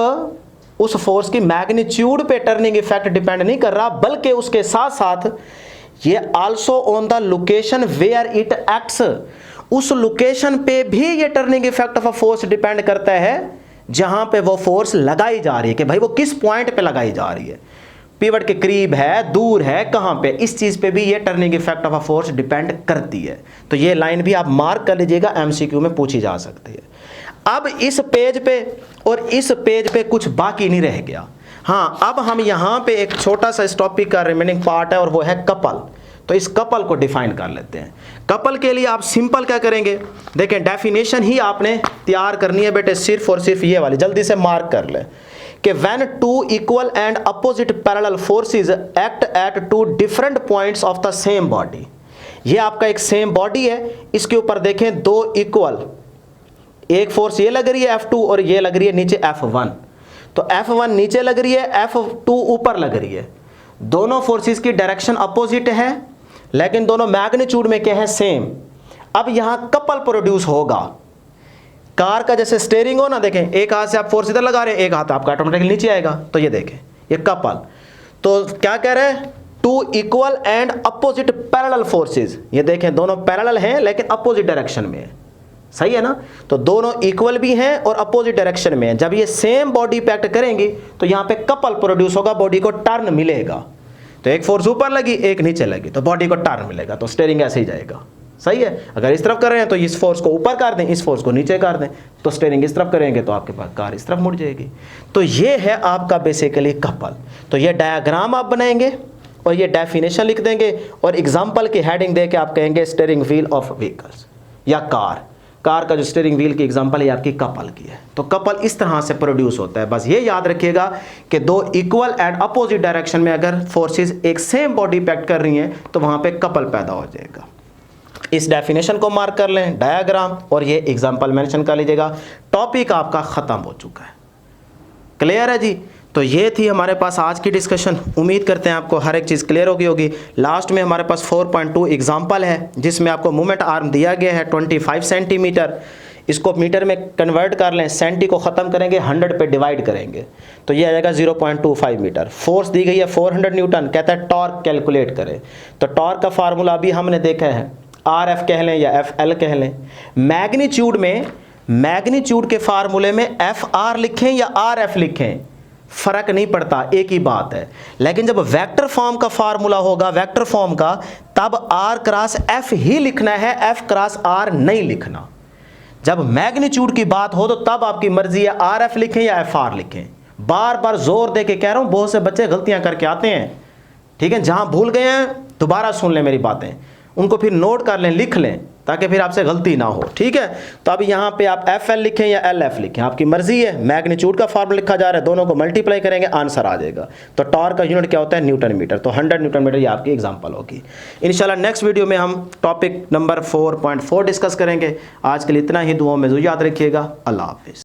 [SPEAKER 1] उस फोर्स की मैग्नीट्यूड पे टर्निंग इफेक्ट डिपेंड नहीं कर रहा, बल्कि उसके साथ साथ ये also on the location where it acts. उस लोकेशन पे भी ये turning effect of a force depend करता है जहां पे वो फोर्स लगाई जा रही है, कि भाई वो किस पॉइंट पे लगाई जा रही है, पिवट के करीब है, दूर है, कहां पे, इस चीज पे भी ये turning effect of a force depend करती है। तो ये लाइन भी आप मार्क कर लीजिएगा, एमसीक्यू में पूछी जा सकती है। अब इस पेज पे और इस पेज पे कुछ बाकी नहीं रह गया। हाँ, अब हम यहाँ पे एक छोटा सा इस टॉपिक का रिमेनिंग पार्ट है और वो है कपल। तो इस कपल को डिफाइन कर लेते हैं। कपल के लिए आप सिंपल क्या करेंगे, देखें डेफिनेशन ही आपने तैयार करनी है बेटे, सिर्फ और सिर्फ ये वाली, जल्दी से मार्क कर ले कि when two equal and opposite parallel forces act at two different points of the same body. ये आपका एक सेम बॉडी है, इसके ऊपर देखें दो इक्वल, एक फोर्स ये लग रही है F2 और ये लग रही है नीचे F1। तो F1 नीचे लग रही है, F2 ऊपर लग रही है। दोनों फोर्सेस की डायरेक्शन अपोजिट है लेकिन दोनों मैग्नीट्यूड में क्या है, सेम। अब यहां कपल प्रोड्यूस होगा। कार का जैसे स्टीयरिंग हो ना, देखें एक हाथ से आप फोर्स इधर लगा रहे हैं, एक हाथ आपका ऑटोमेटिकली नीचे आएगा। तो ये देखें ये कपल। तो क्या कह रहे हैं, two equal and opposite parallel forces. ये देखें दोनों पैरेलल हैं लेकिन अपोजिट डायरेक्शन में है, सही है ना। तो दोनों इक्वल भी हैं और अपोजिट डायरेक्शन में है। जब ये सेम बॉडी पे एक्ट करेंगी तो यहाँ पे कपल प्रोड्यूस होगा, बॉडी को टर्न मिलेगा। तो एक फोर्स ऊपर लगी एक नीचे लगी तो बॉडी को टर्न मिलेगा, तो स्टीयरिंग ऐसे ही जाएगा, सही है। अगर इस तरफ कर रहे हैं तो इस फोर्स को ऊपर कर दें, इस फोर्स को नीचे कर दें, तो स्टीयरिंग इस तरफ करेंगे तो आपके पास कार इस तरफ मुड़ जाएगी। तो ये है आपका बेसिकली कपल। तो ये डायग्राम आप बनाएंगे और ये डेफिनेशन लिख देंगे और एग्जाम्पल की हेडिंग दे के आप कहेंगे स्टीयरिंग व्हील ऑफ व्हीकल्स या कार का जो स्टीयरिंग व्हील की एग्जांपल है आपकी कपल की है। तो कपल इस तरह से प्रोड्यूस होता है। बस ये याद रखिएगा कि दो इक्वल एंड अपोजिट डायरेक्शन में अगर फोर्सेस एक सेम बॉडी पे एक्ट कर रही हैं तो वहां पे कपल पैदा हो जाएगा। इस डेफिनेशन को मार्क कर लें, डायग्राम और ये एग्जांपल मेंशन कर लीजिएगा। टॉपिक आपका खत्म हो चुका है। क्लियर है जी। तो ये थी हमारे पास आज की डिस्कशन। उम्मीद करते हैं आपको हर एक चीज़ क्लियर होगी। लास्ट में हमारे पास 4.2 एग्जाम्पल है जिसमें आपको मूवमेंट आर्म दिया गया है 25 सेंटीमीटर। इसको मीटर में कन्वर्ट कर लें, सेंटी को ख़त्म करेंगे 100 पे डिवाइड करेंगे तो ये आ जाएगा 0.25 मीटर। फोर्स दी गई है 400 न्यूटन। कहता है टॉर्क कैलकुलेट करें। तो टॉर्क का फार्मूला अभी हमने देखा है, RF कह लें या FL कह लें। मैग्नीट्यूड के फार्मूले में FR लिखें या RF लिखें फर्क नहीं पड़ता, एक ही बात है। लेकिन जब वेक्टर फॉर्म का फार्मूला होगा, वेक्टर फॉर्म का, तब R क्रॉस F ही लिखना है, F क्रॉस R नहीं लिखना। जब मैग्नीट्यूड की बात हो तो तब आपकी मर्जी है RF लिखें या FR लिखें। बार बार जोर दे के कह रहा हूं, बहुत से बच्चे गलतियां करके आते हैं, ठीक है। जहां भूल गए हैं दोबारा सुन लें मेरी बातें, उनको फिर नोट कर लें, लिख लें, ताकि फिर आपसे गलती ना हो, ठीक है। तो अब यहाँ पे आप FL लिखें या LF लिखें, आपकी मर्जी है। मैग्नीट्यूड का फार्मूला लिखा जा रहा है, दोनों को मल्टीप्लाई करेंगे आंसर आ जाएगा। तो टॉर्क का यूनिट क्या होता है, न्यूटन मीटर। तो 100 न्यूटन मीटर ये आपकी एग्जांपल होगी। इंशाल्लाह नेक्स्ट वीडियो में हम टॉपिक नंबर 4.4 डिस्कस करेंगे। आज के लिए इतना ही। दुआओं में याद रखिएगा। अल्लाह हाफिज़।